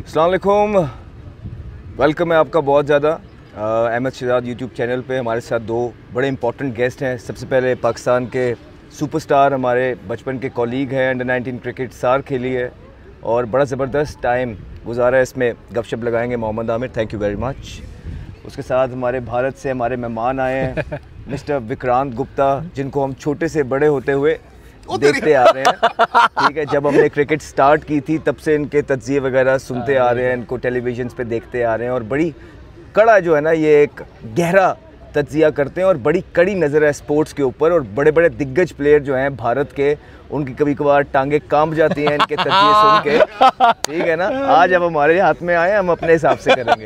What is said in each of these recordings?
अस्सलाम वालेकुम, वेलकम है आपका बहुत ज़्यादा अहमद शहजाद यूट्यूब चैनल पे। हमारे साथ दो बड़े इंपॉर्टेंट गेस्ट हैं। सबसे पहले पाकिस्तान के सुपरस्टार, हमारे बचपन के कॉलीग हैं, अंडर 19 क्रिकेट सार खेली है और बड़ा ज़बरदस्त टाइम गुजारा है। इसमें गपशप लगाएंगे Mohammad Aamir, thank you very much. उसके साथ हमारे भारत से हमारे मेहमान आए हैं मिस्टर विक्रांत गुप्ता, जिनको हम छोटे से बड़े होते हुए देखते आ रहे हैं। ठीक है, जब हमने क्रिकेट स्टार्ट की थी तब से इनके तज्ज़िये वगैरह सुनते आ रहे हैं, इनको टेलीविज़न पे देखते आ रहे हैं और बड़ी कड़ा जो है ना, ये एक गहरा तज्ज़िया करते हैं और बड़ी कड़ी नज़र है स्पोर्ट्स के ऊपर। और बड़े बड़े दिग्गज प्लेयर जो हैं भारत के, उनकी कभी कभार टांगे कांप जाती हैं इनके तज्ज़िये सुन के। ठीक है ना, आज अब हमारे हाथ में आए, हम अपने हिसाब से करेंगे।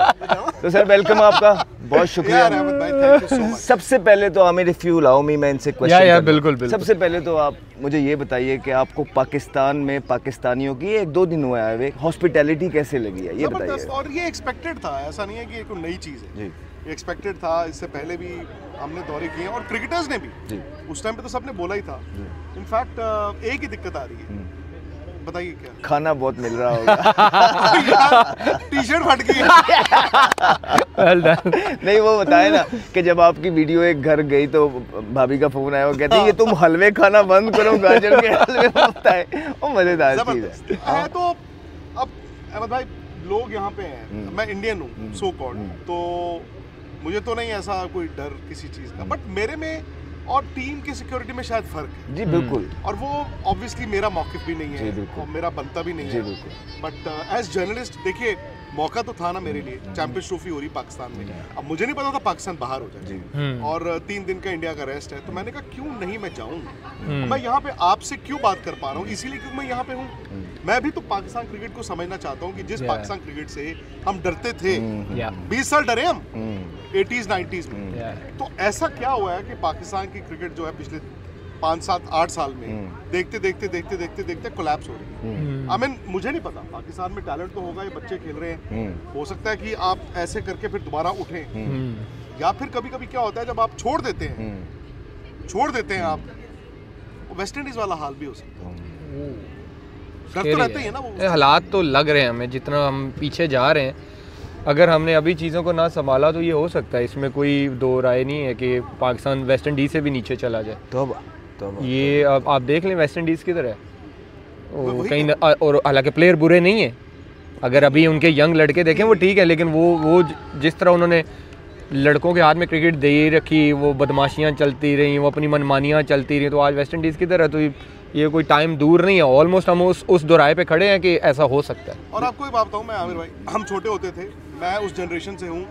तो सर वेलकम आपका, बहुत शुक्रिया। सबसे पहले तो Aamir, if you allow me, मैं इनसे क्वेश्चन बिल्कुल। सबसे पहले तो आप मुझे ये बताइए कि आपको पाकिस्तान में पाकिस्तानियों की 1-2 दिन हुआ है, हॉस्पिटैलिटी कैसे लगी है, ये बताइए। और ये एक्सपेक्टेड था, ऐसा नहीं है कि कोई नई चीज़ है जी। ये एक्सपेक्टेड था, इससे पहले भी हमने दौरे किए और क्रिकेटर्स ने भी जी। उस टाइम पे तो सबने बोला ही था। इनफैक्ट एक ही दिक्कत आ रही है, बताइए क्या? खाना बहुत मिल रहा होगा। टी-शर्ट फट गई नहीं, वो बताए ना कि जब आपकी वीडियो एक घर गई तो भाभी का फोन आया, वो कहती है ये तुम हलवे खाना बंद करो, गाजर के हलवे बनता है, वो मजेदार चीज है। तो अब अहमद भाई, लोग यहाँ पे हैं, मैं इंडियन हूँ सो कॉल्ड, तो मुझे तो नहीं ऐसा कोई डर किसी चीज का, बट मेरे में और टीम की सिक्योरिटी में शायद फर्क है जी। बिल्कुल। और वो ऑब्वियसली मेरा मौक़िफ़ भी नहीं है और मेरा बनता भी नहीं है, बट एज जर्नलिस्ट देखिए, मौका तो था ना मेरे लिए। चैंपियंस ट्रॉफी हो रही पाकिस्तान में, अब मुझे नहीं पता था पाकिस्तान बाहर हो जाए और 3 दिन का इंडिया का रेस्ट है, तो मैंने कहा क्यों नहीं मैं जाऊँ। मैं यहाँ पे आपसे क्यों बात कर पा रहा हूँ, इसीलिए क्योंकि मैं यहाँ पे हूँ। मैं भी तो पाकिस्तान क्रिकेट को समझना चाहता हूँ कि जिस पाकिस्तान क्रिकेट से हम डरते थे, 20 साल डरे हम 80s 90s में, तो ऐसा क्या हुआ है कि पाकिस्तान की क्रिकेट जो है पिछले 5 7 8 साल में देखते देखते कोलैप्स हो रही है। आई मीन मुझे नहीं पता, पाकिस्तान में टैलेंट तो होगा, ये बच्चे खेल रहे हैं, हो सकता है कि आप ऐसे करके फिर दोबारा उठें, या फिर कभी कभी क्या होता है जब आप छोड़ देते हैं आप, वेस्ट इंडीज वाला हाल भी हो सकता है। डर तो रहते ही है ना वो। हालात तो लग रहे हैं हमें, जितना हम पीछे जा रहे हैं, अगर हमने अभी चीज़ों को ना संभाला तो ये हो सकता है, इसमें कोई दो राय नहीं है कि पाकिस्तान वेस्ट इंडीज़ से भी नीचे चला जाए। तो ये अब आप देख लें वेस्ट इंडीज़ की तरह कहीं, और हालांकि प्लेयर बुरे नहीं है, अगर अभी उनके यंग लड़के देखें वो ठीक है, लेकिन वो जिस तरह उन्होंने लड़कों के हाथ में क्रिकेट दे रखी, वो बदमाशियाँ चलती रही, वो अपनी मनमानियाँ चलती रही, तो आज वेस्ट इंडीज़ की तरह तो ये कोई टाइम दूर नहीं है। ऑलमोस्ट हम उस दोराहे पे खड़े हैं कि ऐसा हो सकता है। और आपको एक बात बताऊँ मैं आमिर भाई, हम छोटे होते थे, मैं उस जनरेशन से हूँ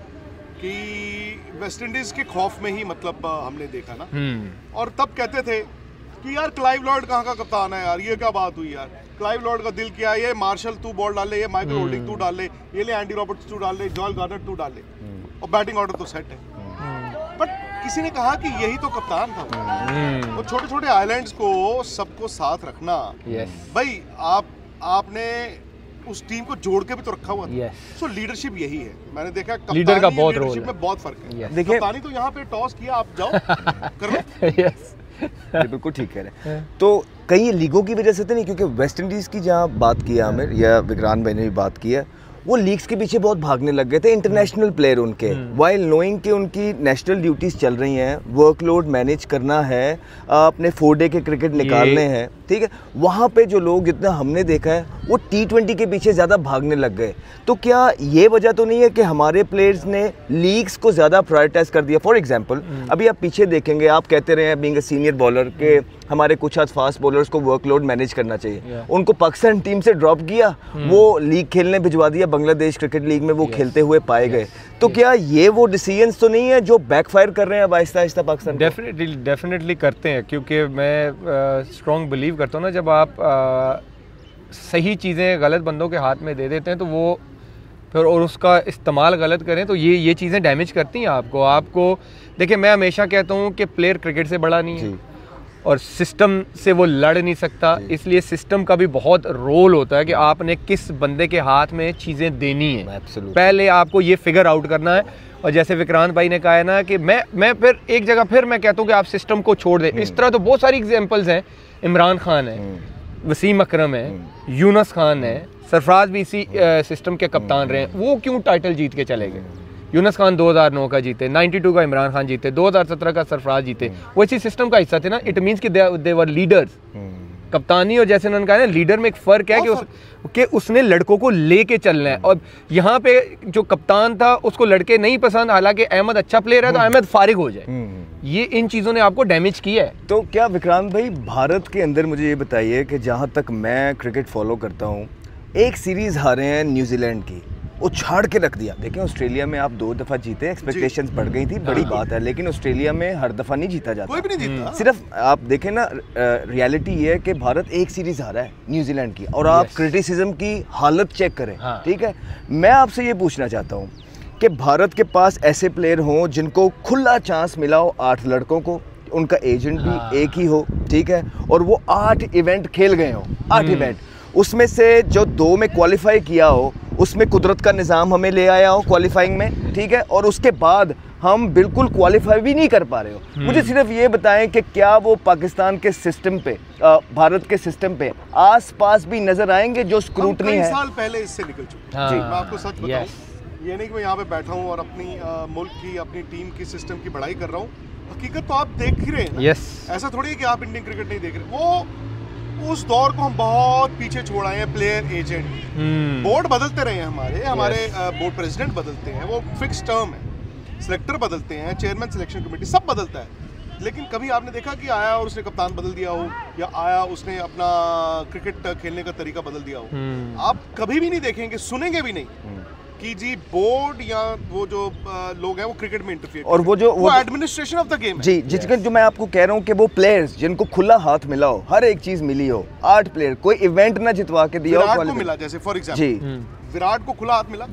कि वेस्ट इंडीज़ के खौफ में ही मतलब हमने देखा ना, और तब कहते थे कि यार क्लाइव लॉयड कहाँ का कप्तान है यार, ये क्या बात हुई यार, क्लाइव लॉयड का दिल किया है, ये मार्शल तू बॉल डाल ले, ये माइकल होल्डिंग तू डाल ले, ये ले एंडी रॉबर्ट्स तू डाल ले, जॉयल गार्नर तू डाल ले, और बैटिंग ऑर्डर तो सेट है। बट किसी ने कहा कि यही तो कप्तान था। वो छोटे छोटे आइलैंड्स को सबको साथ रखना, भाई आपने उस टीम को जोड़ के भी तो रखा हुआ था। सो लीडरशिप यही है, मैंने देखा लीडर का बहुत रोल है, में बहुत फर्क है। देखिए कप्तानी तो यहाँ पे टॉस किया, आप जाओ कर लो। बिल्कुल ठीक कह रहे हैं। तो कई लीगों की वजह से तो नहीं, क्योंकि वेस्ट इंडीज़ की जहाँ बात की आमिर या विक्रांत भाई ने भी बात की है, वो लीग्स के पीछे बहुत भागने लग गए थे इंटरनेशनल प्लेयर उनके, वाइल नोइंग कि उनकी नेशनल ड्यूटीज़ चल रही हैं, वर्कलोड मैनेज करना है, अपने 4 डे के क्रिकेट निकालने हैं। ठीक है, वहाँ पे जो लोग जितना हमने देखा है वो T20 के पीछे ज़्यादा भागने लग गए। तो क्या ये वजह तो नहीं है कि हमारे प्लेयर्स ने लीग्स को ज़्यादा प्रायोरिटाइज कर दिया? फॉर एग्जांपल अभी आप पीछे देखेंगे, आप कहते रहे हैं बीइंग अ सीनियर बॉलर के हमारे कुछ आज फास्ट बॉलर्स को वर्कलोड मैनेज करना चाहिए, उनको पाकिस्तान टीम से ड्रॉप किया, वो लीग खेलने भिजवा दिया, बांग्लादेश क्रिकेट लीग में वो खेलते हुए पाए गए। तो क्या ये वो डिसीजंस तो नहीं है जो बैकफायर कर रहे हैं अब आहिस्ता आहिस्ता पाकिस्तान? डेफिनेटली करते हैं, क्योंकि मैं स्ट्रॉन्ग बिलीव करता हूँ ना, जब आप सही चीज़ें गलत बंदों के हाथ में दे देते हैं तो वो फिर और उसका इस्तेमाल गलत करें तो ये चीज़ें डैमेज करती हैं आपको। देखिए, मैं हमेशा कहता हूँ कि प्लेयर क्रिकेट से बड़ा नहीं है और सिस्टम से वो लड़ नहीं सकता, इसलिए सिस्टम का भी बहुत रोल होता है कि आपने किस बंदे के हाथ में चीज़ें देनी है। पहले आपको ये फिगर आउट करना है। और जैसे विक्रांत भाई ने कहा है ना कि मैं फिर एक जगह फिर मैं कहता हूँ कि आप सिस्टम को छोड़ दें। इस तरह तो बहुत सारी एग्जांपल्स हैं, इमरान खान है, वसीम अकरम है, यूनुस खान है, सरफराज भी इसी सिस्टम के कप्तान रहे हैं, वो क्यों टाइटल जीत के चले गए? यूनुस खान 2009 का जीते, 92 का इमरान खान जीते, 2017 का सरफराज जीते, वो इसी सिस्टम का हिस्सा थे ना। इट मीन्स कि दे वर लीडर्स। कप्तानी और जैसे उन्होंने कहा ना, लीडर में एक फ़र्क है कि उसने लड़कों को लेके चलना है। और यहाँ पे जो कप्तान था उसको लड़के नहीं पसंद, हालांकि अहमद अच्छा प्लेयर है तो अहमद फारिग हो जाए, ये इन चीज़ों ने आपको डैमेज किया है। तो क्या विक्रांत भाई, भारत के अंदर मुझे ये बताइए कि जहाँ तक मैं क्रिकेट फॉलो करता हूँ, एक सीरीज़ हारे हैं न्यूजीलैंड की, वो छाड़ के रख दिया। देखें ऑस्ट्रेलिया में आप 2 दफ़ा जीते, एक्सपेक्टेशंस बढ़ गई थी, बड़ी बात है, लेकिन ऑस्ट्रेलिया में हर दफ़ा नहीं जीता जाता, कोई भी नहीं जीता। सिर्फ आप देखें ना, रियलिटी ये है कि भारत एक सीरीज़ हारा है न्यूजीलैंड की, और आप क्रिटिसिज्म की हालत चेक करें, ठीक है। मैं आपसे ये पूछना चाहता हूँ कि भारत के पास ऐसे प्लेयर हों जिनको खुला चांस मिला हो, 8 लड़कों को, उनका एजेंट भी एक ही हो, ठीक है, और वो 8 इवेंट खेल गए हों, 8 इवेंट, उसमें से जो 2 में क्वालिफाई किया हो, उसमें कुदरत का निज़ाम हमें ले आया हो क्वालिफाइंग में, ठीक है, और उसके बाद हम बिल्कुल क्वालिफाई भी नहीं कर पा रहे हो। मुझे सिर्फ ये बताएं कि क्या वो पाकिस्तान के सिस्टम पे, भारत के सिस्टम पे आस-पास भी नजर आएंगे जो स्क्रूटनी है? साल पहले इससे निकल चुके हैं। मैं आपको सच बताऊं, ये नहीं कि मैं यहाँ पे बैठा हूँ और अपनी मुल्क की, अपनी टीम की सिस्टम की बड़ाई कर रहा हूँ, हकीकत तो आप देख ही रहे हैं ना। ऐसा थोड़ी है कि आप इंडियन क्रिकेट नहीं देख रहे। वो उस दौर को हम बहुत पीछे छोड़ आए हैं। प्लेयर एजेंट, बोर्ड बदलते रहे हैं, हमारे बोर्ड प्रेसिडेंट बदलते हैं, वो फिक्स टर्म है, सिलेक्टर बदलते हैं, चेयरमैन सिलेक्शन कमेटी सब बदलता है, लेकिन कभी आपने देखा कि आया और उसने कप्तान बदल दिया हो, या आया उसने अपना क्रिकेट खेलने का तरीका बदल दिया हो? आप कभी भी नहीं देखेंगे, सुनेंगे भी नहीं कि जी बोर्ड या वो जो लोग हैं वो क्रिकेट में इंटरफियर, और वो एडमिनिस्ट्रेशन ऑफ द गेम है। जी, जिसके जो मैं आपको कह रहा हूँ कि वो प्लेयर्स जिनको खुला हाथ मिला हो, हर एक चीज मिली हो, 8 प्लेयर, कोई इवेंट ना जितवा के दिया हो, विराट को मिला, जैसे फॉर एग्जांपल जी, विराट को खुला हाथ मिला।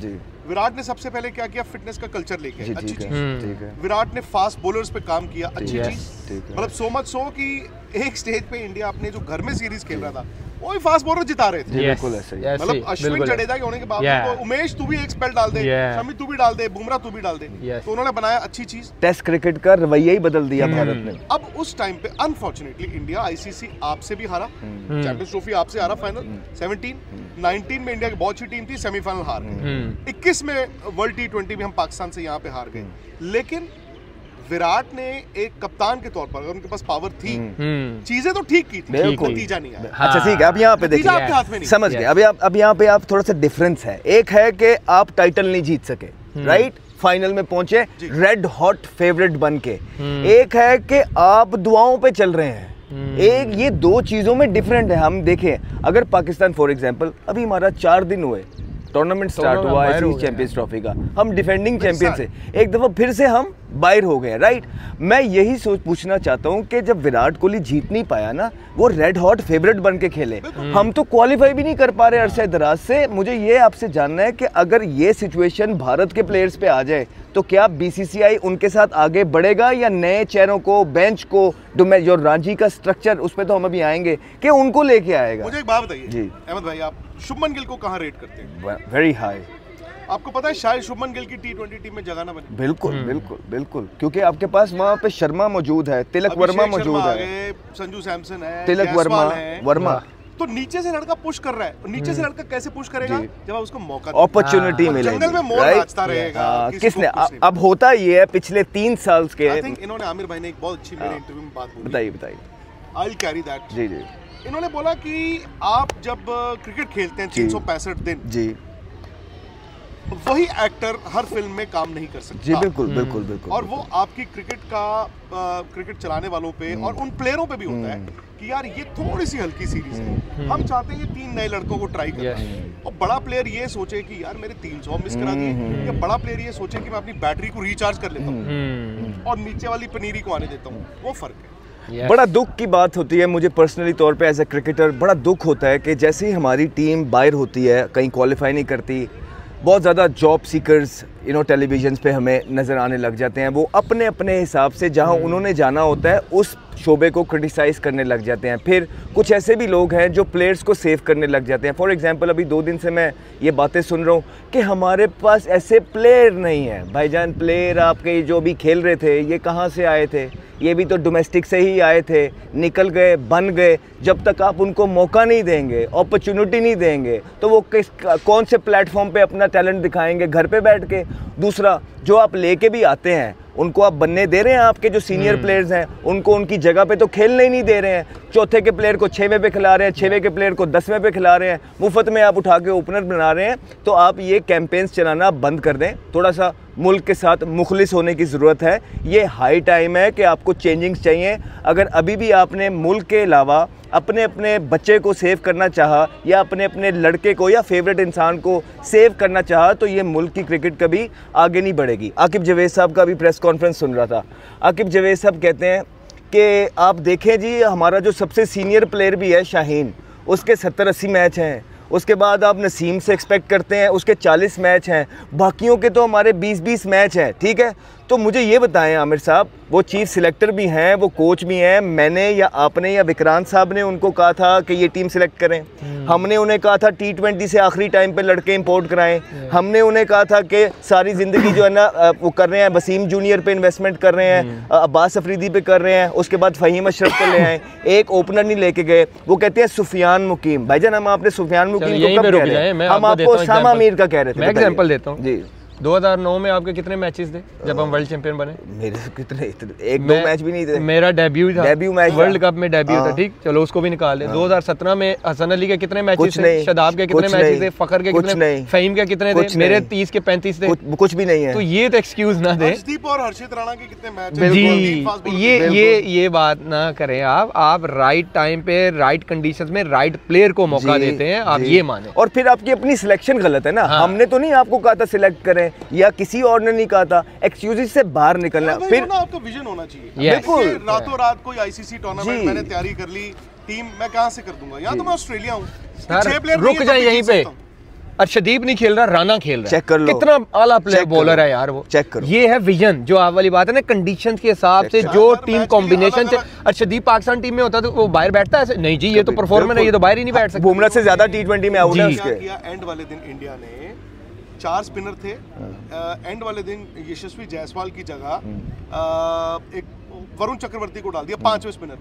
विराट ने सबसे पहले क्या किया, फिटनेस का कल्चर लेके, अच्छी चीज। विराट ने फास्ट बॉलर्स पे काम किया, अच्छी चीज। मतलब सो मच सो कि एक स्टेज पे इंडिया अपने जो घर में सीरीज खेल रहा था, वही फास्ट बॉलर जिता रहे थे। बिल्कुल ऐसे ही। मतलब अश्विन जडेजा के होने के बाद तो उमेश तू भी एक स्पेल डाल दे, शमी तू भी डाल दे, बुमराह तू भी डाल दे, तो उन्होंने बनाया अच्छी चीज। टेस्ट क्रिकेट का रवैया ही बदल दिया भारत ने। अब उस टाइम पे अनफॉर्चुनेटली इंडिया आईसीसी आपसे भी हारा, चैंपियंस ट्रॉफी आपसे हारा फाइनल 17, 19 में इंडिया की बहुत अच्छी टीम थी, सेमीफाइनल हार गए, 21 में वर्ल्ड T20 में हम पाकिस्तान से यहाँ पे हार गए। लेकिन विराट ने एक कप्तान के तौर पर, अगर उनके पास पावर थी, चीजें तो ठीक की थी, नतीजा नहीं आया। अच्छा ठीक है, अब यहाँ पे देखिए, समझ गए। अब यहाँ पे आप थोड़ा सा डिफरेंस है। एक है कि आप टाइटल नहीं जीत सके, राइट, फाइनल में पहुंचे रेड हॉट फेवरेट बन के। एक है कि आप दुआओं पे चल रहे हैं। एक, ये 2 चीजों में डिफरेंट है। हम देखें, अगर पाकिस्तान फॉर एग्जांपल, अभी हमारा 4 दिन हुए टूर्नामेंट स्टार्ट हुआ है चैंपियंस ट्रॉफी का, हम डिफेंडिंग चैंपियन से एक दफा फिर से हम बाहर हो गए, राइट। मैं यही सोच पूछना चाहता हूं कि जब विराट कोहली जीत नहीं पाया ना, वो रेड हॉट फेवरेट बन के खेले, हम तो क्वालिफाई भी नहीं कर पा रहे अरसे दराज से। मुझे ये आपसे जानना है कि अगर ये सिचुएशन भारत के प्लेयर्स पे आ जाए तो क्या बीसीसीआई उनके साथ आगे बढ़ेगा, या नए चेहरों को, बेंच को, जो रांची का स्ट्रक्चर, उसमें तो हम अभी आएंगे, कि उनको लेके आएगा? मुझे एक बात बताइए जी अहमद भाई, आप शुभमन गिल को कहाँ रेट करते हैं? Very high. आपको पता है शायद शुभमन गिल की T20 टीम में जगह ना बने। बिल्कुल बिल्कुल बिल्कुल, क्योंकि आपके पास वहाँ पे शर्मा मौजूद है, तिलक वर्मा मौजूद है, संजू सैमसन है, तिलक वर्मा, तो नीचे से लड़का पुश कर रहा है। और नीचे से लड़का कैसे पुश करेगा? जब आप उसको मौका, अपॉर्चुनिटी मिलेगी, जंगल में मोर नाचता रहेगा। किसने? अब होता ये है पिछले 3 साल के, आई थिंक इन्होंने, आमिर भाई ने एक बहुत अच्छी मेरे इंटरव्यू में बात बोली, बताइए। I will carry that. जी जी। इन्होंने बोला कि आप जब क्रिकेट खेलते हैं 365 दिन जी, वही एक्टर हर फिल्म में काम नहीं कर सकता। जी बिल्कुल बिल्कुल बिल्कुल। और वो आपकी क्रिकेट चलाने वालों पे और उन प्लेयरों पे भी होता है कि यार ये थोड़ी सी हल्की सीरीज है, हम चाहते हैं कि 3 नए लड़कों को ट्राई करें। और बड़ा प्लेयर ये सोचे कि यार मेरे 300 मिस करा दिए, या बड़ा प्लेयर ये सोचे कि मैं अपनी बैटरी को रिचार्ज कर लेता हूँ और नीचे वाली पनीरी को आने देता हूँ, वो फर्क है। बड़ा दुख की बात होती है, मुझे पर्सनली तौर पे एज ए क्रिकेटर बड़ा दुख होता है कि जैसे ही हमारी टीम बाहर होती है, कहीं क्वालिफाई नहीं करती, बहुत ज़्यादा जॉब सीकर्स टेलीविजन पे हमें नज़र आने लग जाते हैं। वो अपने अपने हिसाब से जहाँ उन्होंने जाना होता है उस शोबे को क्रिटिसाइज़ करने लग जाते हैं। फिर कुछ ऐसे भी लोग हैं जो प्लेयर्स को सेव करने लग जाते हैं। फॉर एग्जांपल अभी 2 दिन से मैं ये बातें सुन रहा हूँ कि हमारे पास ऐसे प्लेयर नहीं हैं। भाईजान, प्लेयर आपके जो भी खेल रहे थे ये कहाँ से आए थे? ये भी तो डोमेस्टिक से ही आए थे, निकल गए, बन गए। जब तक आप उनको मौका नहीं देंगे, अपॉर्चुनिटी नहीं देंगे, तो वो कौन से प्लेटफॉर्म पे अपना टैलेंट दिखाएंगे? घर पे बैठ के। दूसरा, जो आप लेके भी आते हैं उनको आप बनने दे रहे हैं? आपके जो सीनियर प्लेयर्स हैं उनको उनकी जगह पे तो खेलने ही नहीं दे रहे हैं। चौथे के प्लेयर को 6वें पे खिला रहे हैं, 6वें के प्लेयर को 10वें पे खिला रहे हैं, मुफ्त में आप उठा के ओपनर बना रहे हैं। तो आप ये कैंपेन्स चलाना बंद कर दें। थोड़ा सा मुल्क के साथ मुखलिस होने की ज़रूरत है। ये हाई टाइम है कि आपको चेंजिंग्स चाहिए। अगर अभी भी आपने मुल्क के अलावा अपने अपने बच्चे को सेव करना चाहा या अपने अपने लड़के को या फेवरेट इंसान को सेव करना चाहा तो ये मुल्क की क्रिकेट कभी आगे नहीं बढ़ेगी। आकिब जावेद साहब का भी प्रेस कॉन्फ्रेंस सुन रहा था। आकिब जावेद साहब कहते हैं कि आप देखें जी, हमारा जो सबसे सीनियर प्लेयर भी है शाहीन, उसके 70-80 मैच हैं। उसके बाद आप नसीम से एक्सपेक्ट करते हैं उसके 40 मैच हैं। बाकियों के तो हमारे 20-20 मैच हैं। ठीक है, तो मुझे ये बताएं आमिर साहब, वो चीफ सिलेक्टर भी हैं, वो कोच भी हैं। मैंने या आपने या विक्रांत साहब ने उनको कहा था कि ये टीम सिलेक्ट करें। हमने उन्हें कहा था T20 से आखिरी टाइम पे लड़के इंपोर्ट कराएं। हमने उन्हें कहा था कि सारी ज़िंदगी जो है ना वो कर रहे हैं, वसीम जूनियर पे इन्वेस्टमेंट कर रहे हैं, अब्बास अफरीदी पे कर रहे हैं, उसके बाद फ़हीम अशरफ को ले आए, एक ओपनर नहीं लेके गए। वो कहते हैं सुफियान मुकीम। भाईजान, हम आपने सुफियान मुकीम को कब कह रहे हैं? हम आपको उसामा मीर का कह रहे थे। मैं एग्जांपल देता हूँ जी। 2009 में आपके कितने मैचेस थे जब हम वर्ल्ड चैंपियन बने? मेरे कितने, 1-2 मैच भी नहीं थे। मेरा डेब्यू था, डेब्यू मैच वर्ल्ड कप में डेब्यू था। ठीक, चलो उसको भी निकाल दे। 2017 में हसन अली के कितने मैचेस थे? शदाब के कितने मैचेस थे? फखर के कितने? फहीम के कितने थे? मेरे 30 के 35 थे। कुछ भी नहीं है। तो ये तो एक्सक्यूज ना दे। हर्षदीप और हर्षित राणा के कितने मैच? जी, ये बात ना करें आप राइट टाइम पे राइट कंडीशंस में राइट प्लेयर को मौका देते हैं, आप ये माने। और फिर आपकी अपनी सिलेक्शन गलत है ना। हमने तो नहीं आपको कहा था सिलेक्ट करें, या किसी और ने नहीं कहा था। एक्सक्यूजेस से बाहर निकलना। फिर आपका विजन होना चाहिए। बिल्कुल, रातों रात कोई आईसीसी टूर्नामेंट मैंने तैयारी कर ली, टीम मैं कहां से कर दूंगा? यहाँ तो मैं ऑस्ट्रेलिया हूँ, 6 प्लेयर रुक जाए यहीं पे। अर्शदीप नहीं खेल रहा, राना खेल रहा है। चेक कर लो, कितना आला प्लेयर बॉलर है यार वो। चेक करो। ये है विजन, जो आप वाली बात है ना, कंडीशंस के हिसाब से जो टीम कॉम्बिनेशन से। अर्शदीप पाकिस्तान टीम में होता तो वो बाहर बैठता है? नहीं जी, ये तो परफॉर्मर है, ये तो बाहर ही नहीं बैठ सकता। बुमराह से ज्यादा T20 में आउट है उसके। एंड वाले दिन इंडिया ने 4 स्पिनर थे। एंड वाले दिन यशस्वी जायसवाल की जगह एक वरुण चक्रवर्ती को डाल दिया 5वें स्पिनर।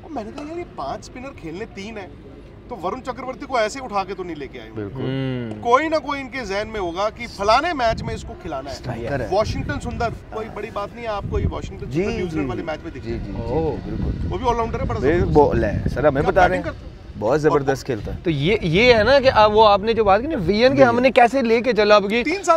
और मैंने कहा यार ये 5 स्पिनर खेलने 3 है, तो वरुण चक्रवर्ती को ऐसे उठा के तो नहीं लेके आए। कोई ना कोई इनके जहन में होगा कि फलाने मैच में इसको खिलाना है। वॉशिंगटन सुंदर कोई बड़ी बात नहीं है, आपको ये वॉशिंगटन सुंदर न्यूजीलैंड वाले मैच में दिखे। वो भी ऑलराउंडर है, बड़ा सर हमें बता रहे हैं, बहुत जबरदस्त खेलता है। तो ये है ना कि अब वो आपने जो बात की ना विजन के, हमने कैसे लेके चला। अब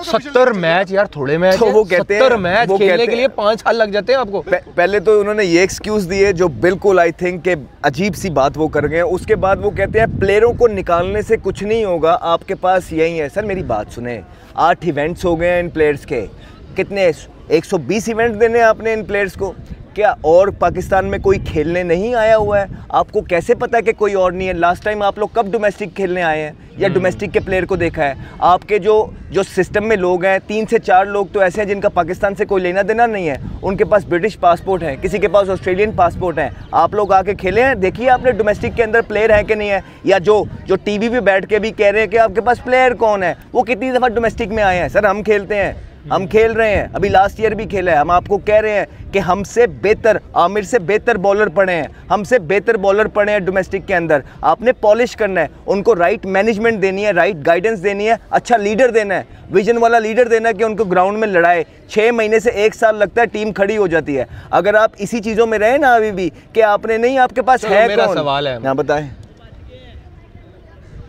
70 मैच यार, थोड़े मैच तो वो कहते हैं 70 मैच खेलने के लिए 5 साल लग जाते हैं आपको। पहले तो उन्होंने ये एक्सक्यूज दिए जो बिल्कुल आई थिंक के अजीब सी बात वो कर गए। उसके बाद वो कहते हैं प्लेयरों को निकालने से कुछ नहीं होगा, आपके पास यही है। सर मेरी बात सुने, 8 इवेंट्स हो गए हैं इन प्लेयर्स के। कितने 120 इवेंट देने आपने इन प्लेयर्स को क्या? और पाकिस्तान में कोई खेलने नहीं आया हुआ है? आपको कैसे पता है कि कोई और नहीं है? लास्ट टाइम आप लोग कब डोमेस्टिक खेलने आए हैं या डोमेस्टिक के प्लेयर को देखा है? आपके जो सिस्टम में लोग हैं, 3 से 4 लोग तो ऐसे हैं जिनका पाकिस्तान से कोई लेना देना नहीं है। उनके पास ब्रिटिश पासपोर्ट है, किसी के पास ऑस्ट्रेलियन पासपोर्ट है। आप लोग आके खेले हैं? देखिए आपने डोमेस्टिक के अंदर प्लेयर है कि नहीं है? या जो टीवी पे बैठ के भी कह रहे हैं कि आपके पास प्लेयर कौन है, वो कितनी दफ़ा डोमेस्टिक में आए हैं? सर हम खेलते हैं, हम खेल रहे हैं, अभी लास्ट ईयर भी खेला है। हम आपको कह रहे हैं कि हमसे बेहतर, आमिर से बेहतर बॉलर पड़े हैं, हमसे बेहतर बॉलर पड़े हैं डोमेस्टिक के अंदर। आपने पॉलिश करना है, उनको राइट मैनेजमेंट देनी है, राइट गाइडेंस देनी है, अच्छा लीडर देना है, विजन वाला लीडर देना है कि उनको ग्राउंड में लड़ाए। 6 महीने से 1 साल लगता है, टीम खड़ी हो जाती है। अगर आप इसी चीज़ों में रहे ना अभी भी कि आपने नहीं, आपके पास है मेरा कौन? सवाल है, हाँ बताएं,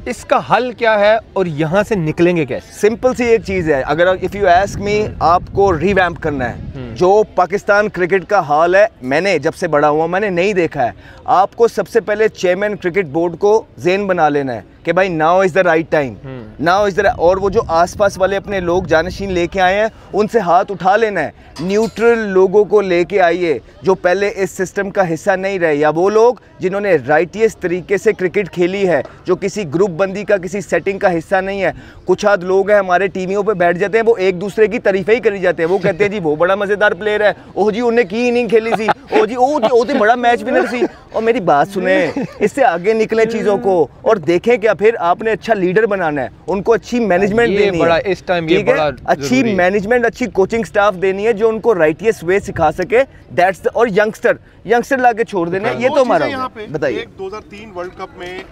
इसका हल क्या है और यहाँ से निकलेंगे कैसे? सिंपल सी एक चीज़ है, अगर इफ़ यू आस्क मी, आपको रिवैम्प करना है। जो पाकिस्तान क्रिकेट का हाल है, मैंने जब से बड़ा हुआ मैंने नहीं देखा है। आपको सबसे पहले चेयरमैन क्रिकेट बोर्ड को ज़ेन बना लेना है कि भाई now is the right time, now is the, और वो जो आसपास वाले अपने लोग जानशीन लेके आए हैं उनसे हाथ उठा लेना है। न्यूट्रल लोगों को लेके आइए जो पहले इस सिस्टम का हिस्सा नहीं रहे, या वो लोग जिन्होंने राइटियस तरीके से क्रिकेट खेली है, जो किसी ग्रुप बंदी का किसी सेटिंग का हिस्सा नहीं है। कुछ आध लोग हैं हमारे टीवियों पे बैठ जाते हैं, वो एक दूसरे की तारीफें ही करी जाते हैं। वो कहते हैं जी वो बड़ा मज़ेदार प्लेयर है, ओह जी उन्हें की इनिंग खेली सी, ओ जी ओ तो बड़ा मैच विनर सी। और मेरी बात सुने, इससे आगे निकले चीज़ों को और देखें क्या, फिर आपने अच्छा लीडर बनाना है, उनको अच्छी मैनेजमेंट देनी है, इस टाइम ये बड़ा अच्छी मैनेजमेंट, अच्छी कोचिंग स्टाफ देनी है जो उनको राइटियस वे सिखा सके। दैट्स द, और यंगस्टर लाके छोड़ देने, ये तो हमारा। यहाँ पे बताइए, एक 2003 वर्ल्ड कप में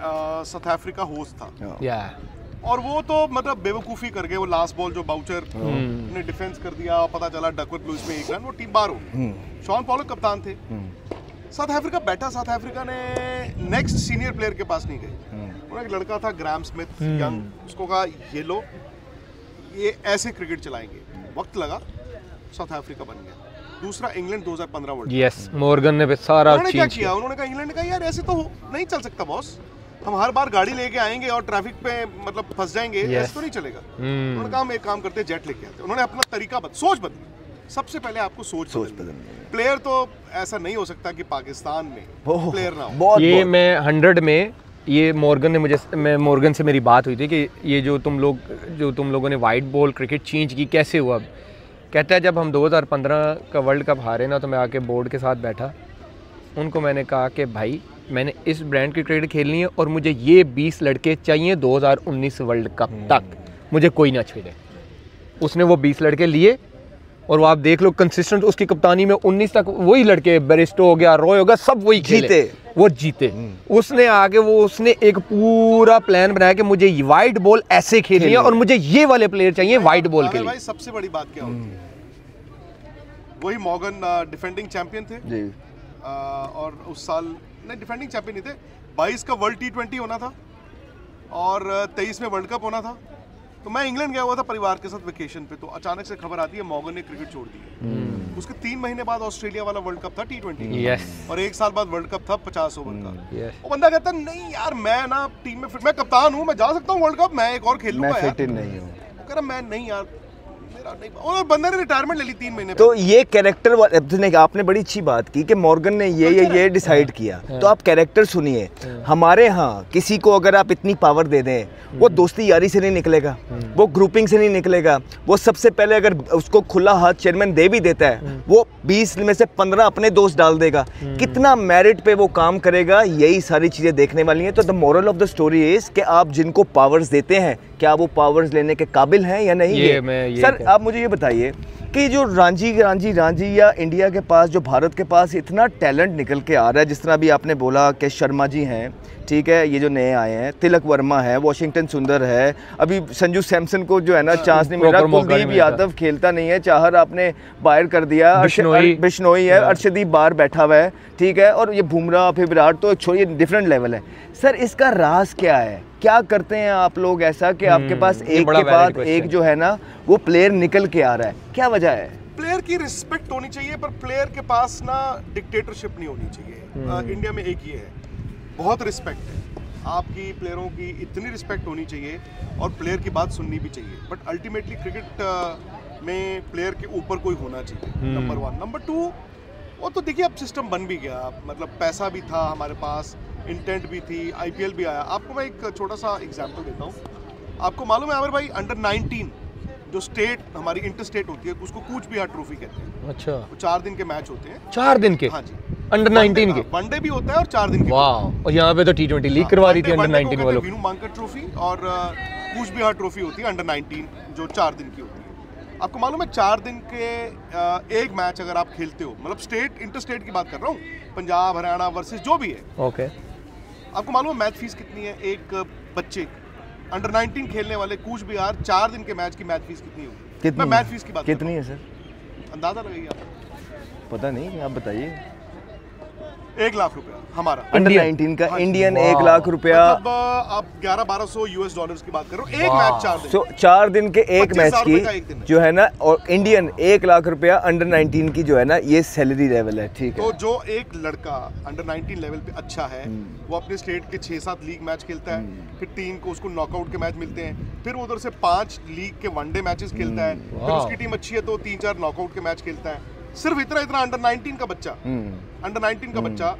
साउथ अफ्रीका होस्ट था, या और वो तो मतलब बेवकूफ़ी कर गए। वो लास्ट बॉल जो बाउचर ने डिफेंस कर दिया और पता चला डकवर्थ लुईस में 1 रन, वो टीम बाहर हो गई। शॉन पॉलक कप्तान थे। साउथ अफ्रीका बैठा, साउथ अफ्रीका ने नेक्स्ट सीनियर प्लेयर के पास नहीं गए। उन्हें एक लड़का था ग्राम स्मिथ यंग, उसको कहा ये लो, ये ऐसे क्रिकेट चलाएंगे। वक्त लगा, साउथ अफ्रीका बन गया। दूसरा इंग्लैंड 2015 वर्ल्ड, यस मॉर्गन ने सारा उन्होंने क्या किया, उन्होंने कहा, इंग्लैंड ने कहा यार ऐसे तो नहीं चल सकता बॉस, हम हर बार गाड़ी लेके आएंगे और ट्रैफिक पे मतलब फंस जाएंगे, ऐसे तो नहीं चलेगा। उन्होंने कहा हम एक काम करते, जेट लेके आते। उन्होंने अपना तरीका सोच बदली। सबसे पहले आपको सोच बदलनी। प्लेयर तो ऐसा नहीं हो सकता कि पाकिस्तान में प्लेयर ना हो। ये मैं 100 में, ये मॉर्गन ने मुझे, मैं मॉर्गन से मेरी बात हुई थी कि ये जो तुम लोगों ने वाइट बॉल क्रिकेट चेंज की कैसे हुआ। कहता है जब हम 2015 का वर्ल्ड कप हारे ना, तो मैं आके बोर्ड के साथ बैठा, उनको मैंने कहा कि भाई मैंने इस ब्रांड की क्रिकेट खेलनी है और मुझे ये 20 लड़के चाहिए 2019 वर्ल्ड कप तक, मुझे कोई ना छेड़े। उसने वो 20 लड़के लिए और वो आप देख लो कंसिस्टेंट, उसकी कप्तानी में 19 तक वही लड़के, बेरिस्टो हो गया, रॉय हो गया, सब वही जीते, वो जीते। उसने आगे उसने एक पूरा प्लान बनाया कि मुझे वाइट बॉल ऐसे खेलनी है और मुझे ये वाले प्लेयर चाहिए वाइट बॉल के लिए। भाई सबसे बड़ी बात क्या होती है, वही मॉर्गन डिफेंडिंग चैंपियन थे जी। और उस साल नहीं डिफेंडिंग चैंपियन नहीं थे, 22 का वर्ल्ड T20 होना था और 23 में वर्ल्ड कप होना था। तो मैं इंग्लैंड गया हुआ था परिवार के साथ वेकेशन पे, तो अचानक से खबर आती है मॉर्गन ने क्रिकेट छोड़ दी है। उसके 3 महीने बाद ऑस्ट्रेलिया वाला वर्ल्ड कप था T20 और 1 साल बाद वर्ल्ड कप था 50 ओवर का। वो बंदा कहता नहीं यार मैं ना टीम में फिट, मैं कप्तान हूँ, मैं जा सकता हूँ वर्ल्ड कप, मैं एक और खेल लूंगा यार। नहीं हूँ। वो कह रहा मैं नहीं यार, और बंदे ने रिटायरमेंट ले ली 3 महीने। तो ये कैरेक्टर, आपने बड़ी अच्छी बात की कि मॉर्गन ने ये डिसाइड किया। तो आप कैरेक्टर सुनिए, हमारे यहाँ किसी को अगर आप इतनी पावर दे दें, वो दोस्ती यारी से नहीं निकलेगा, वो ग्रुपिंग से नहीं निकलेगा। वो सबसे पहले अगर उसको खुला हाथ चेयरमैन दे भी देता है, वो 20 में से 15 अपने दोस्त डाल देगा। कितना मेरिट पे वो काम करेगा, यही सारी चीज़ें देखने वाली हैं। तो the moral of the story is कि आप जिनको पावर्स देते हैं, क्या वो पावर्स लेने के काबिल हैं या नहीं। सर आप मुझे ये बताइए कि जो रांझी या इंडिया के पास, जो भारत के पास इतना टैलेंट निकल के आ रहा है, जिस तरह अभी आपने बोला कि शर्मा जी हैं, ठीक है, ये जो नए आए हैं, तिलक वर्मा है, वॉशिंगटन सुंदर है, अभी संजू सैमसन को जो है ना चांस नहीं मिला, कुलदीप यादव खेलता नहीं है, चाहर आपने बाहर कर दिया, बिश्नोई है, अर्शदीप बाहर बैठा हुआ है, ठीक है, और ये बुमराह फिर विराट, तो छोड़िए डिफरेंट लेवल है। सर इसका राज क्या है, क्या करते हैं आप लोग ऐसा कि आपके पास एक के बाद एक जो है ना वो प्लेयर निकल के आ रहा है, क्या वजह है? प्लेयर की रिस्पेक्ट होनी चाहिए, पर प्लेयर के पास ना डिक्टेटरशिप नहीं होनी चाहिए। इंडिया में एक ये है, बहुत रिस्पेक्ट है, आपकी प्लेयरों की इतनी रिस्पेक्ट होनी चाहिए और प्लेयर की बात सुननी भी चाहिए, बट अल्टीमेटली क्रिकेट में प्लेयर के ऊपर कोई होना चाहिए, नंबर 1। नंबर 2, वो तो देखिए अब सिस्टम बन भी गया, मतलब पैसा भी था हमारे पास, इंटेंट भी थी, IPL भी आया। आपको मैं एक छोटा सा एग्जांपल देता हूँ। आपको मालूम है आमिर भाई, अंडर 19 जो स्टेट हमारी इंटर स्टेट होती है, उसको कूच बिहार ट्रॉफी कहते हैं। अच्छा, वो 4 दिन के मैच होते हैं। 4 दिन के? हाँ जी, अंडर 19 के वनडे भी होता है और 4 दिन के। वाह, और यहाँ पे तो T20 लीग करवा रही थी अंडर 19 वालों। वीनू मांकड़ ट्रॉफी और कूच बिहार ट्रॉफी होती है अंडर 19 जो 4 दिन की होती है। आपको मालूम है 4 दिन के एक मैच अगर आप खेलते हो, मतलब स्टेट इंटर स्टेट की बात कर रहा हूँ, पंजाब हरियाणा वर्सेस जो भी है, ओके, आपको मालूम है मैच फीस कितनी है? एक बच्चे अंडर 19 खेलने वाले कूच बिहार 4 दिन के मैच की मैच फीस कितनी होगी? मैं मैच फीस की बात कितनी है सर? अंदाजा लगाइए आप। पता नहीं, आप बताइए। 1 लाख रुपया हमारा अंडर 19 का इंडियन 1 लाख रुपया। मतलब आप 11-1200 US डॉलर्स की बात कर रहे हो, एक मैच 4 दिन। सो 4 दिन के एक मैच 25,000 रुपए का एक दिन की है। जो है ना, और इंडियन 1 लाख रुपया अंडर 19 की जो है ना, ये सैलरी लेवल है, ठीक है। तो जो एक लड़का अंडर 19 लेवल पे अच्छा है, वो अपने स्टेट के 6-7 लीग मैच खेलता है, फिर 3 को उसको नॉकआउट के मैच मिलते हैं, फिर उधर से 5 लीग के वनडे मैचेस खेलता है, फिर उसकी टीम अच्छी है तो 3-4 नॉकआउट के मैच खेलता है। सिर्फ इतना अंडर 19 का बच्चा, अंडर 19 का बच्चा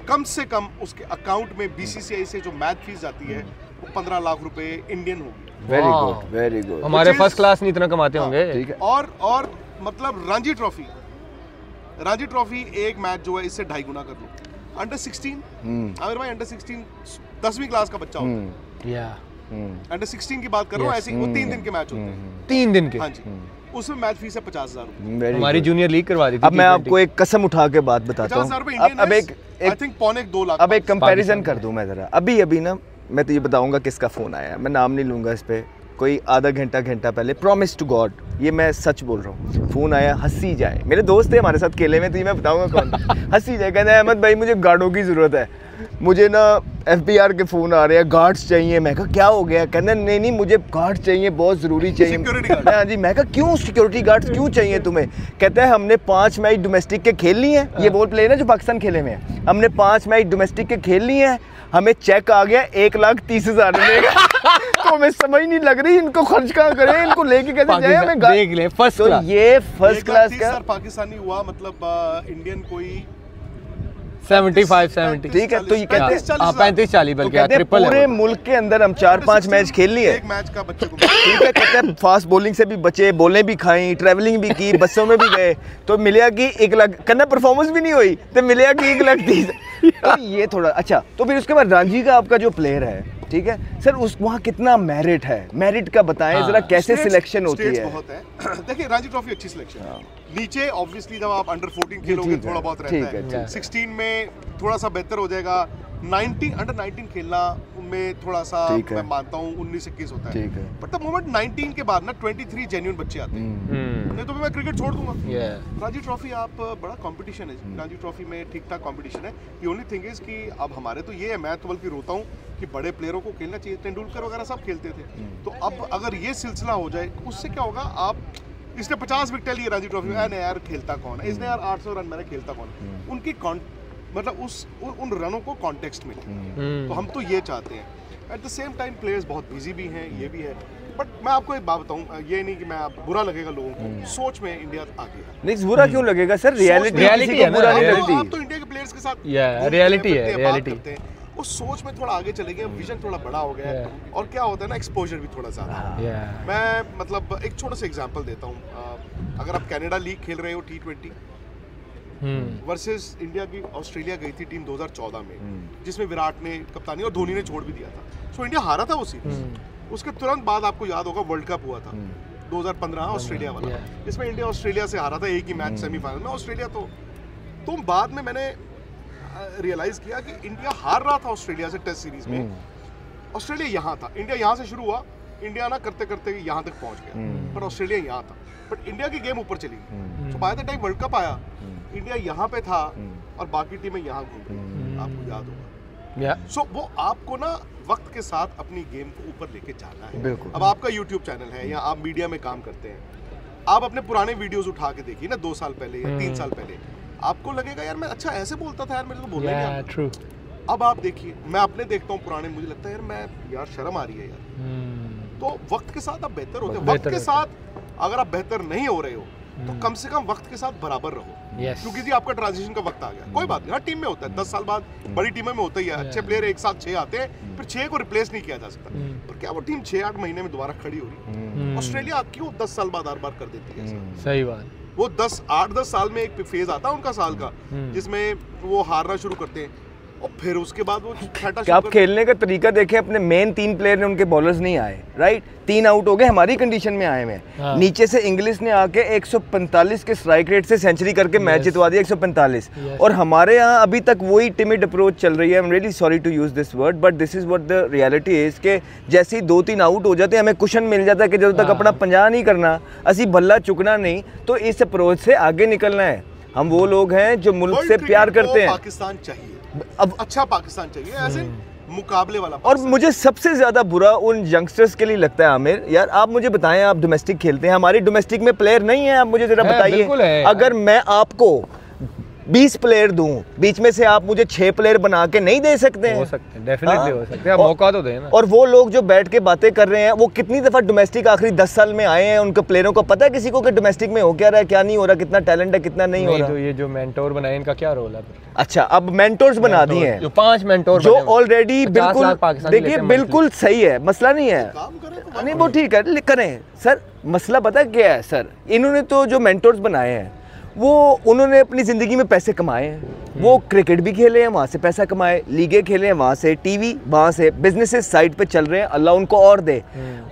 कम से कम उसके अकाउंट में BCCI से जो मैच फीस जाती है वो 15 लाख रुपए इंडियन होगी। Very good, very good. हमारे फर्स्ट क्लास नहीं इतना कमाते होंगे। ठीक है। और मतलब रणजी ट्रॉफी एक मैच जो है इससे 2.5 गुना कर लो। अंडर 16 आमिर भाई, अंडर 16 10वीं क्लास का बच्चा होता है। या अंडर 16 की बात कर रहा हूँ, ऐसे वो 3 दिन के मैच होते हैं। 3 दिन के। हाँ जी, उसमें मैच फीस है 50,000 रुपए। Very हमारी good। जूनियर लीग करवा दी थी। अब मैं आपको एक कसम उठा के बात बताता 50,000 हूँ। रुपए इंडियन अब आई थिंक 2.25 लाख। अब एक कंपैरिजन कर दूं मैं ज़रा। अभी ना मैं तो ये बताऊंगा किसका फ़ोन आया, मैं नाम नहीं लूँगा इस पर, कोई आधा घंटा पहले, प्रॉमिस टू गॉड, ये मैं सच बोल रहा हूँ। फ़ोन आया, हंसी जाए, मेरे दोस्त थे हमारे साथ खेले में, तो ये मैं बताऊँगा कौन। हंसी जाए, कहते हैं अहमद भाई मुझे गार्डों की ज़रूरत है, मुझे ना FBR के फ़ोन आ रहे हैं, गार्ड्स चाहिए। मैं कहा क्या हो गया? कहते हैं नहीं मुझे गार्ड्स चाहिए, बहुत ज़रूरी चाहिए। Security guard। हाँ जी। मैं कहा क्यों सिक्योरिटी गार्ड्स क्यों चाहिए तुम्हें? कहते हैं हमने 5 मैच डोमेस्टिक के खेल लिए हैं, ये वो प्लेयर है जो पाकिस्तान खेले में है, हमने 5 मैच डोमेस्टिक के खेल लिए हैं, हमें चेक आ गया 1,30,000 मिलेगा। तो हमें समझ नहीं लग रही इनको खर्च कहाँ करें, इनको लेके कैसे जाए हमें। देख ले फर्स्ट तो क्लास। ये फर्स्ट क्लास का पाकिस्तानी हुआ, मतलब इंडियन कोई 75-70। ठीक है। तो ये कहते हैं 35-40 तो बल्कि कहते हैं ट्रिपल पूरे मुल्क के अंदर हम 4-5 मैच खेल लिए। एक मैच का बच्चे को ठीक है। कहते हैं फास्ट बॉलिंग से भी बचे, बॉलें भी खाई, ट्रैवलिंग भी की, बसों में भी गए, तो मिलेगा कि 1 लाख, कहना परफॉर्मेंस भी नहीं हुई तो मिलेगा कि 1,30,000। तो ये थोड़ा अच्छा। तो फिर उसके बाद रणजी का आपका जो प्लेयर है, ठीक है सर, उस वहाँ कितना मेरिट है, मेरिट का बताएं जरा, कैसे सिलेक्शन होती है? बहुत है। देखिए रणजी ट्रॉफी अच्छी सिलेक्शन है। नीचे ऑब्वियसली जब आप अंडर 14 खेलोगे थोड़ा बहुत रहता है, 16 में थोड़ा सा बेहतर हो जाएगा, अंडर 19 खेलना उनमें थोड़ा सा मैं मानता हूँ 19-21 होता है, बट द मोमेंट 19 के बाद ना 23 जेन्युइन बच्चे आते हैं, नहीं तो मैं क्रिकेट छोड़ दूंगा। रणजी ट्रॉफी आप बड़ा कंपटीशन है, रणजी ट्रॉफी में ठीक ठाक कंपटीशन है। द ओनली थिंग इज कि अब हमारे तो ये है, मैं तो बल्कि रोता हूँ कि बड़े प्लेयरों को खेलना चाहिए, तेंदुलकर वगैरह सब खेलते थे, तो अब अगर ये सिलसिला हो जाए उससे क्या होगा, आप इसने 50 विकेट लिए रणजी ट्रॉफी में, अरे यार खेलता कौन है, इसने यार 800 रन मैंने खेलता कौन है, उनकी मतलब उन रनों को कॉन्टेक्स्ट मिले। तो हम तो ये चाहते हैं। At the same time players बहुत बिजी भी हैं, ये भी है, बट मैं आपको एक बात बताऊं, ये नहीं कि मैं बुरा लगेगा लोगों को, सोच में इंडिया आगे है। नहीं बुरा क्यों लगेगा सर, रियलिटी है बुरा नहीं ना, लगती। आप तो इंडिया के प्लेयर्स के साथ रियलिटी है, रियलिटी उस सोच में थोड़ा आगे चले गए, विजन थोड़ा बड़ा हो गया है, और क्या होता है ना, एक्सपोजर भी थोड़ा ज़्यादा। मैं मतलब एक छोटा सा एग्जांपल देता हूँ, अगर आप कनाडा लीग खेल रहे हो T20 वर्सेस इंडिया की, ऑस्ट्रेलिया गई थी टीम 2014 में, जिसमें विराट ने कप्तानी और धोनी ने छोड़ भी दिया था, सो इंडिया हारा था वो सीरीज। उसके तुरंत बाद आपको याद होगा वर्ल्ड कप हुआ था 2015 ऑस्ट्रेलिया वाला, जिसमें इंडिया ऑस्ट्रेलिया से हारा था एक ही मैच सेमीफाइनल में। ऑस्ट्रेलिया तो बाद में मैंने रियलाइज किया कि इंडिया हार रहा था ऑस्ट्रेलिया से टेस्ट सीरीज में, ऑस्ट्रेलिया यहाँ था, इंडिया यहाँ से शुरू हुआ, इंडिया ना करते करते यहाँ तक पहुँच गया, पर ऑस्ट्रेलिया यहाँ था, बट इंडिया की गेम ऊपर चली गई। तो by the time world cup आया, इंडिया यहाँ पे था और बाकी टीमें यहाँ घूम गई, आपको याद होगा। सो वो आपको ना वक्त के साथ अपनी गेम को ऊपर लेके जाना है। अब आपका यूट्यूब चैनल है या आप मीडिया में काम करते हैं, आप अपने पुराने वीडियोस उठा के देखिए ना, 2 साल पहले या 3 साल पहले, आपको लगेगा यार मैं अच्छा ऐसे बोलता था यार, मेरे तो बोलना ही नहीं आता। अब आप देखिए, मैं अपने देखता हूँ पुराने, मुझे लगता है यार शर्म आ रही है यार। तो वक्त के साथ आप बेहतर होते हैं, वक्त के साथ अगर आप बेहतर नहीं हो रहे हो तो कम से कम वक्त के साथ बराबर रहो, क्योंकि जी आपका ट्रांजिशन का वक्त आ गया, कोई बात नहीं, हर टीम में होता है, 10 साल बाद बड़ी टीमों में होता ही है, अच्छे प्लेयर एक साथ 6 आते हैं, फिर 6 को रिप्लेस नहीं किया जा सकता, पर क्या वो टीम 6-8 महीने में दोबारा खड़ी हो रही? ऑस्ट्रेलिया क्यों 10 साल बाद हर बार कर देती है? सही बात। वो 8-10 साल में एक फेज आता है उनका साल का, जिसमें वो हारना शुरू करते हैं और फिर उसके बाद वो आप खेलने का तरीका देखें, अपने मेन 3 प्लेयर ने, उनके बॉलर्स नहीं आए, राइट, 3 आउट हो गए, हमारी कंडीशन में आए हैं। नीचे से इंग्लिश ने आके 145 के स्ट्राइक रेट से सेंचुरी करके मैच जितवा दिया, 145, और हमारे यहाँ अभी तक वही टिमिड अप्रोच चल रही है। I am really sorry to use this word, but this is what the reality is कि जैसे ही 2-3 आउट हो जाते हैं, हमें कुशन मिल जाता है कि जब तक अपना 50 नहीं करना, असी भल्ला चुकना नहीं, तो इस अप्रोच से आगे निकलना है। हम वो लोग हैं जो मुल्क वर्ल्ड से क्रिकेट प्यार को करते हैं। पाकिस्तान चाहिए, अब अच्छा पाकिस्तान चाहिए, ऐसे मुकाबले वाला और पाकिस्तान। मुझे सबसे ज्यादा बुरा उन यंगस्टर्स के लिए लगता है आमिर, यार आप मुझे बताएं, आप डोमेस्टिक खेलते हैं, हमारी डोमेस्टिक में प्लेयर नहीं है, आप मुझे जरा बिल्कुल है बताइए। यार। अगर मैं आपको 20 प्लेयर दूं, बीच में से आप मुझे 6 प्लेयर बना के नहीं दे सकते हैं? हो सकते हैं, डेफिनेटली हाँ। हो सकते हैं, मौका तो दें ना। और वो लोग जो बैठ के बातें कर रहे हैं, वो कितनी दफा डोमेस्टिक आखिरी 10 साल में आए हैं, उनके प्लेयरों को पता है किसी को कि डोमेस्टिक में हो क्या रहा है, क्या नहीं हो रहा, कितना टैलेंट है, कितना नहीं हो रहा। तो ये जो मेंटोर बनाए इनका क्या रोल है फिर? अच्छा, अब मेंटोर्स बना दिए हैं जो 5 मेंटोर जो ऑलरेडी बिल्कुल, देखिए देखिए बिल्कुल सही है, मसला नहीं है, काम करें तो नहीं वो ठीक है, करें सर। मसला पता है क्या है सर, इन्होंने तो जो मेंटोर्स बनाए हैं वो उन्होंने अपनी ज़िंदगी में पैसे कमाए हैं। वो क्रिकेट भी खेले हैं, वहाँ से पैसा कमाए, लीगें खेले हैं वहाँ से, टीवी वहाँ से, बिजनेसेस साइड पे चल रहे हैं, अल्लाह उनको और दे।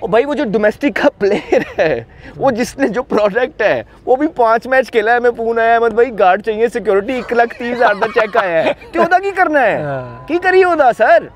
और भाई वो जो डोमेस्टिक का प्लेयर है, वो जिसने जो प्रोडक्ट है, वो भी 5 मैच खेला है, मैं फोन आया मत भाई गार्ड चाहिए, सिक्योरिटी 1,30,000 का चेक आया है, क्यों की करना है, की करिए होता सर।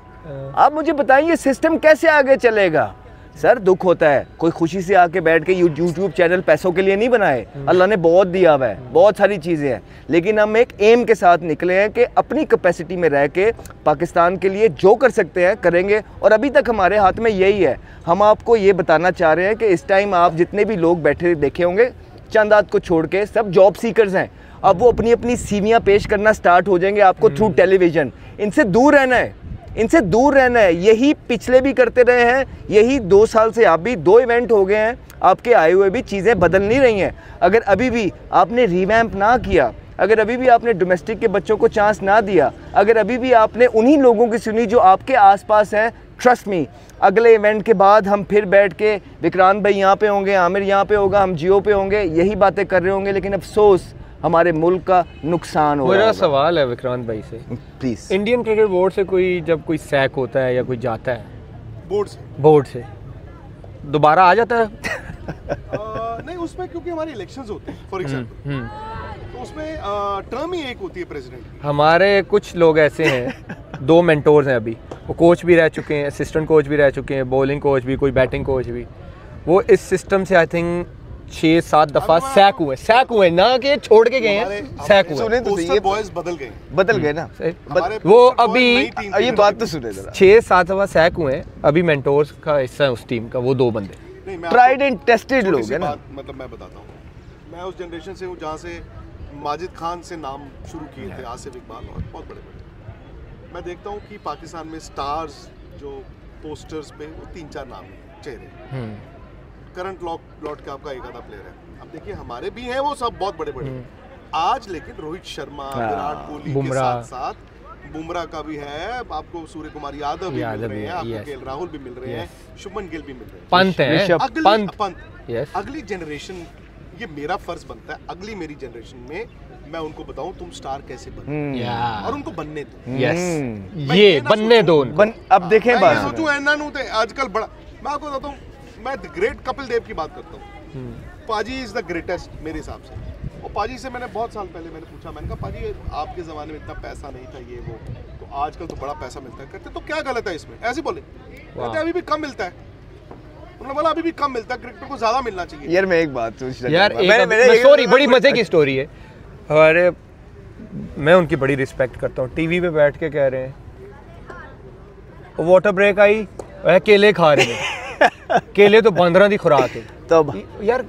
आप मुझे बताइए सिस्टम कैसे आगे चलेगा सर? दुख होता है, कोई खुशी से आके बैठ के यूट्यूब चैनल पैसों के लिए नहीं बनाए, अल्लाह ने बहुत दिया हुआ है, बहुत सारी चीज़ें हैं, लेकिन हम एक एम के साथ निकले हैं कि अपनी कैपेसिटी में रह के पाकिस्तान के लिए जो कर सकते हैं करेंगे। और अभी तक हमारे हाथ में यही है। हम आपको ये बताना चाह रहे हैं कि इस टाइम आप जितने भी लोग बैठे देखे होंगे, चंद आद को छोड़ के सब जॉब सीकर्स हैं। अब वो अपनी अपनी सीवियाँ पेश करना स्टार्ट हो जाएंगे आपको थ्रू टेलीविज़न। इनसे दूर रहना है, इनसे दूर रहना है। यही पिछले भी करते रहे हैं, यही 2 साल से आप भी 2 इवेंट हो गए हैं आपके आए हुए भी, चीज़ें बदल नहीं रही हैं। अगर अभी भी आपने रिवैम्प ना किया, अगर अभी भी आपने डोमेस्टिक के बच्चों को चांस ना दिया, अगर अभी भी आपने उन्हीं लोगों की सुनी जो आपके आसपास हैं, ट्रस्ट मी, अगले इवेंट के बाद हम फिर बैठ के विक्रांत भाई यहाँ पे होंगे, आमिर यहाँ पे होगा, हम जियो पे होंगे, यही बातें कर रहे होंगे, लेकिन अफसोस हमारे मुल्क का नुकसान हो रहा है। मेरा सवाल है विक्रांत भाई से, प्लीज, इंडियन क्रिकेट बोर्ड से कोई जब कोई सैक होता है या कोई जाता है बोर्ड से दोबारा आ जाता है? नहीं, उसमें क्योंकि हमारे इलेक्शंस होते हैं फॉर एग्जांपल, तो उसमें टर्म ही एक होती है प्रेसिडेंट की। हमारे कुछ लोग ऐसे हैं, 2 मेंटोर्स हैं अभी, वो कोच भी रह चुके हैं, असिस्टेंट कोच भी रह चुके हैं, बॉलिंग कोच भी, कोई बैटिंग कोच भी। वो इस सिस्टम से आई थिंक 6-7 दफा सैक हुए ना कि छोड़ के गए हैं, सैक हुए। पोस्टर बॉयज बदल गए ना, वो अभी ये बात तो सुने जरा, 6-7 दफा सैक हुए हैं, अभी मेंटोर्स का हिस्सा है उस टीम का वो 2 बंदे। ट्राइड एंड टेस्टेड लोग हैं ना। मतलब मैं बताता हूँ, मैं उस जनरेशन से हूँ जहाँ से माजिद खान से नाम शुरू किए थे, आसिफ इकबाल और बहुत बड़े। मैं देखता हूँ कि पाकिस्तान में स्टार्स जो पोस्टर्स पे वो 3-4 नाम हैं, चेहरे। करंट लॉट का आपका एक आधा प्लेयर है, अब देखिए हमारे भी हैं वो सब बहुत बड़े आज, लेकिन रोहित शर्मा, विराट कोहली के साथ साथ बुमराह का भी है, आपको सूर्य कुमार यादव भी मिल रहे हैं, आपको केएल राहुल भी मिल रहे हैं, शुभमन गिल भी मिल रहे हैं, पंत है, पंत। अगली जनरेशन, ये मेरा फर्ज बनता है, अगली मेरी जनरेशन में मैं उनको बताऊं तुम स्टार कैसे बने, और उनको बनने दो। ये बनने दो। अब देखें बात, मैं सोचूं ऐना नू थे आजकल बड़ा, मैं आपको बताता हूँ, मैं द ग्रेट कपिल देव की बात करता हूँ। पाजी इज द ग्रेटेस्ट मेरे हिसाब से। और पाजी से मैंने बहुत साल पहले मैंने पूछा, मैंने कहा पाजी आपके ज़माने में इतना पैसा नहीं था, ये वो, तो आजकल तो बड़ा पैसा मिलता है, कहते तो क्या गलत है इसमें? ऐसे बोले, कहते अभी भी कम मिलता है। उन्होंने बोला अभी भी कम मिलता है, क्रिकेटर को ज़्यादा मिलना चाहिए। यार मैं एक बात सोच रहा यार, स्टोरी बड़ी मजे की स्टोरी है। अरे मैं उनकी बड़ी रिस्पेक्ट करता हूँ, टीवी पे बैठ के कह रहे हैं वाटर ब्रेक आई, वह केले खा रहे हैं। केले तो बंदरा दी खुराक है, तब यार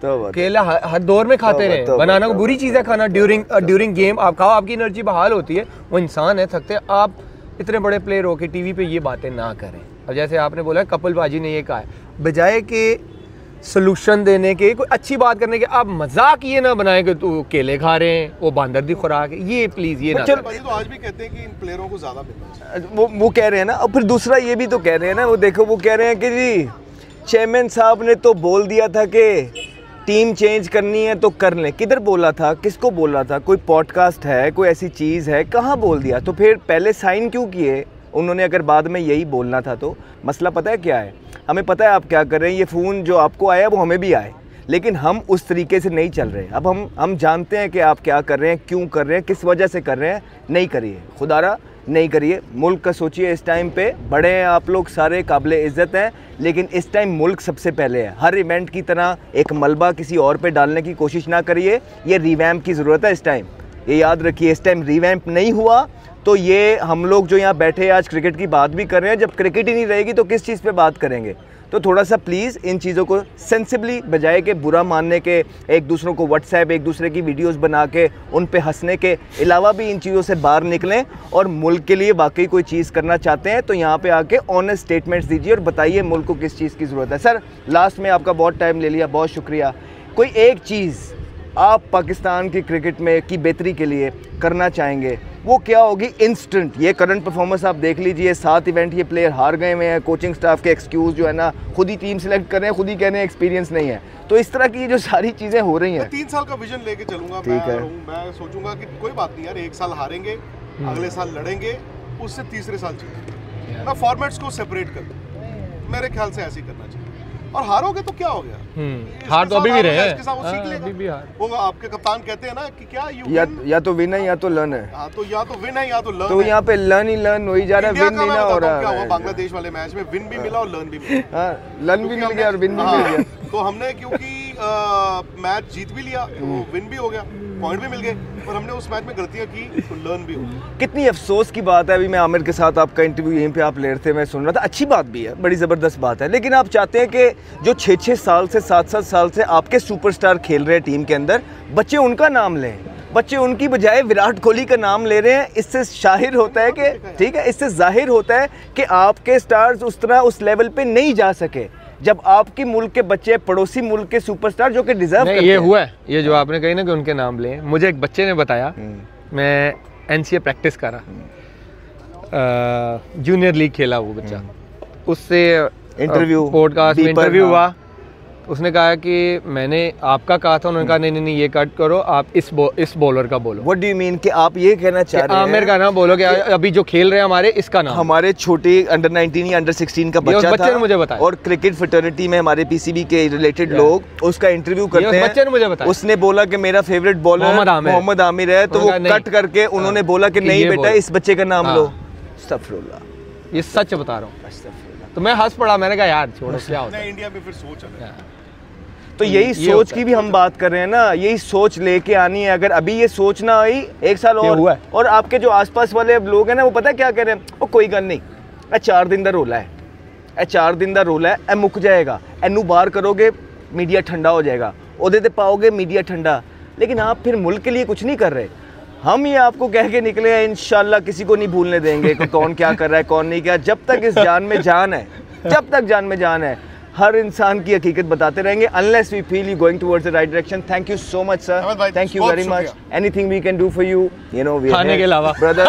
तो केला हर दौर में खाते रहे। बनाना को बुरी चीज़ है खाना, ड्यूरिंग गेम आप खाओ, आपकी एनर्जी बहाल होती है। वो इंसान है, थकते हैं। आप इतने बड़े प्लेयर हो के टीवी पे ये बातें ना करें। अब जैसे आपने बोला कपिल बाजी ने ये कहा है, बजाय के सोल्यूशन देने के, कोई अच्छी बात करने के, आप मजाक ये ना बनाए कि तू केले खा रहे हैं, वो बंदर दी खुराक है, ये प्लीज ये ना। तो आज भी कहते हैं कि इन प्लेयरों को ज्यादा मिलना चाहिए, वो कह रहे हैं ना। और फिर दूसरा ये भी तो कह रहे हैं ना, वो देखो वो कह रहे हैं कि जी चेयरमैन साहब ने तो बोल दिया था कि टीम चेंज करनी है तो कर लें। किधर बोला था, किसको बोला था? कोई पॉडकास्ट है, कोई ऐसी चीज़ है, कहाँ बोल दिया? तो फिर पहले साइन क्यों किए उन्होंने, अगर बाद में यही बोलना था? तो मसला पता है क्या है, हमें पता है आप क्या कर रहे हैं। ये फ़ोन जो आपको आया वो हमें भी आए, लेकिन हम उस तरीके से नहीं चल रहे। अब हम जानते हैं कि आप क्या कर रहे हैं, क्यों कर रहे हैं, किस वजह से कर रहे हैं। नहीं करिए, खुदारा नहीं करिए। मुल्क का सोचिए इस टाइम पे, बड़े हैं आप लोग सारे, काबिले इज़्ज़त हैं, लेकिन इस टाइम मुल्क सबसे पहले है। हर इवेंट की तरह एक मलबा किसी और पे डालने की कोशिश ना करिए। ये रिवैम्प की ज़रूरत है इस टाइम, ये याद रखिए। इस टाइम रिवैम्प नहीं हुआ तो ये हम लोग जो यहाँ बैठे आज क्रिकेट की बात भी कर रहे हैं, जब क्रिकेट ही नहीं रहेगी तो किस चीज़ पे बात करेंगे। तो थोड़ा सा प्लीज़ इन चीज़ों को सेंसिबली, बजाय के बुरा मानने के, एक दूसरों को व्हाट्सएप, एक दूसरे की वीडियोस बना के उन पे हंसने के अलावा भी इन चीज़ों से बाहर निकलें और मुल्क के लिए वाकई कोई चीज़ करना चाहते हैं तो यहाँ पे आके ऑनेस्ट स्टेटमेंट्स दीजिए और बताइए मुल्क को किस चीज़ की ज़रूरत है। सर लास्ट में आपका बहुत टाइम ले लिया, बहुत शुक्रिया। कोई एक चीज़ आप पाकिस्तान की क्रिकेट में की बेहतरी के लिए करना चाहेंगे, वो क्या होगी इंस्टेंट? ये करंट परफॉर्मेंस आप देख लीजिए, 7 इवेंट ये प्लेयर हार गए हुए हैं, कोचिंग स्टाफ के एक्सक्यूज़ जो है ना, खुद ही टीम सेलेक्ट कर रहे हैं, खुद ही कह रहे हैं एक्सपीरियंस नहीं है। तो इस तरह की जो सारी चीज़ें हो रही हैं, 3 साल का विजन लेके चलूंगा। मैं सोचूंगा कि कोई बात नहीं यार, 1 साल हारेंगे, अगले साल लड़ेंगे, उससे तीसरे साल जीतेंगे। मैं फॉर्मेट्स को सेपरेट कर दूं, मेरे ख्याल से ऐसे ही करना चाहिए। और हारोगे तो क्या हो गया, हार तो अभी भी रहे हैं, अभी भी हार होगा। आपके कप्तान कहते हैं ना कि क्या या तो विन है या तो लर्न है। हाँ, तो या तो विन है या तो लर्न। तो यहाँ पे लर्न ही लर्न हो ही जा रहा है, विन नहीं ना हो रहा है। बांग्लादेश वाले मैच में विन भी मिला और लर्न भी मिला। लर्न भी मिल गया और विन भी मिल गया। तो हमने क्योंकि मैच जीत भी लिया तो विन भी हो गया, पॉइंट भी मिल गए, और हमने उस मैच में गलतियां की तो लर्न भी हो गया। कितनी अफसोस की बात है, अभी मैं आमिर के साथ आपका इंटरव्यू यहीं पे आप ले रहे थे, मैं सुन रहा था, अच्छी बात भी है, बड़ी ज़बरदस्त बात है, लेकिन आप चाहते हैं कि जो 6-6 साल से 7-7 साल से आपके सुपरस्टार खेल रहे हैं टीम के अंदर, बच्चे उनका नाम लें, बच्चे उनकी बजाय विराट कोहली का नाम ले रहे हैं। इससे शाहिर होता है कि ठीक है, इससे जाहिर होता है कि आपके स्टार्स उस तरह उस लेवल पे नहीं जा सके, जब आपके मुल्क के बच्चे पड़ोसी मुल्क के सुपरस्टार जो कि डिजर्व करते हैं। ये हुआ है, ये जो आपने कही ना कि उनके नाम लें, मुझे एक बच्चे ने बताया, मैं NCA प्रैक्टिस कर रहा, जूनियर लीग खेला वो बच्चा, उससे इंटरव्यू पॉडकास्ट में इंटरव्यू हुआ, उसने कहा कि मैंने आपका कहा था, उन्होंने कहा नहीं ये कट करो, आप इस बॉलर का बोलो। व्हाट डू यू मीन कि आप ये कहना चाह रहे हैं आमिर का नाम बोलो कि अभी जो खेल रहे हैं हमारे, इसका नाम, हमारे छोटे अंडर 19 या अंडर 16 का बच्चा बच्चे ने मुझे बताया, और क्रिकेट फ्रेटर्निटी में हमारे PCB के रिलेटेड लोग उसका इंटरव्यू करते हैं, बच्चे ने मुझे बताया, उसने बोला कि मेरा फेवरेट बॉलर मोहम्मद आमिर है, तो वो कट करके उन्होंने बोला कि नहीं बेटा इस बच्चे का नाम लो। अस्तगफुरुल्लाह, ये सच बता रहा हूँ। तो मैं हंस पड़ा, मैंने कहा यार छोड़ो, क्या होता है इंडिया में फिर सोच है। तो यही सोच की भी हम बात कर रहे हैं ना, यही सोच लेके आनी है। अगर अभी ये सोच ना आई, 1 साल और आपके जो आसपास वाले लोग हैं ना, वो पता है क्या कह रहे हैं, वो कोई गल नहीं, 4 दिन का रोला है, 4 दिन का रोला है, मुक जाएगा, एनू बाहर करोगे मीडिया ठंडा हो जाएगा, ओदे ते पाओगे मीडिया ठंडा, लेकिन आप फिर मुल्क के लिए कुछ नहीं कर रहे। हम ये आपको कह के निकले हैं, इंशाल्लाह किसी को नहीं भूलने देंगे कि कौन क्या कर रहा है, कौन नहीं क्या, जब तक इस जान में जान है, जब तक जान में जान है, हर इंसान की हकीकत बताते रहेंगे, unless we feel you going towards the right direction. Thank you so much, sir. Thank you very much. Anything we can do for you, you know, we are खाने के अलावा, brother.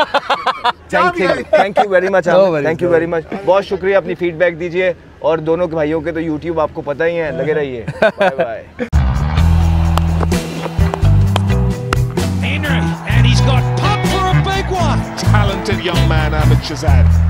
Thank you very much. Thank you very much. बहुत शुक्रिया, अपनी feedback दीजिए, और दोनों के भाइयों के तो YouTube आपको पता ही है, लगे रहिए। Bye bye. Henry, and he's got pump for a big one. Talented young man, Ahmed Shahzad.